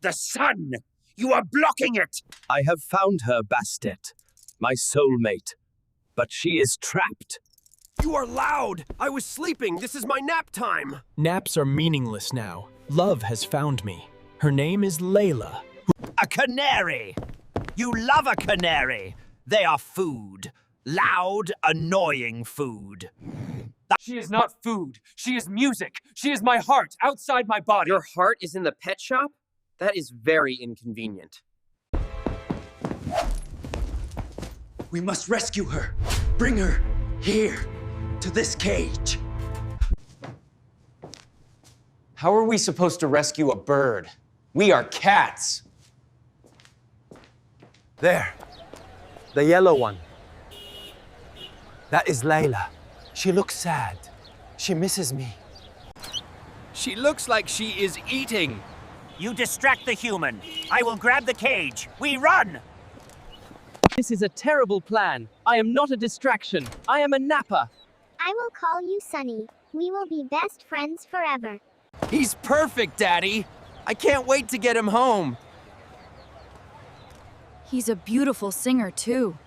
The sun! You are blocking it! I have found her, Bastet, my soulmate, but she is trapped. You are loud! I was sleeping! This is my nap time! Naps are meaningless now. Love has found me. Her name is Layla. A canary! You love a canary! They are food. Loud, annoying food. She is not food. She is music. She is my heart outside my body. Your heart is in the pet shop? That is very inconvenient. We must rescue her. Bring her here, to this cage. How are we supposed to rescue a bird? We are cats. There. The yellow one. That is Layla. She looks sad. She misses me. She looks like she is eating. You distract the human. I will grab the cage. We run! This is a terrible plan. I am not a distraction. I am a napper. I will call you Sunny. We will be best friends forever. He's perfect, Daddy! I can't wait to get him home. He's a beautiful singer, too.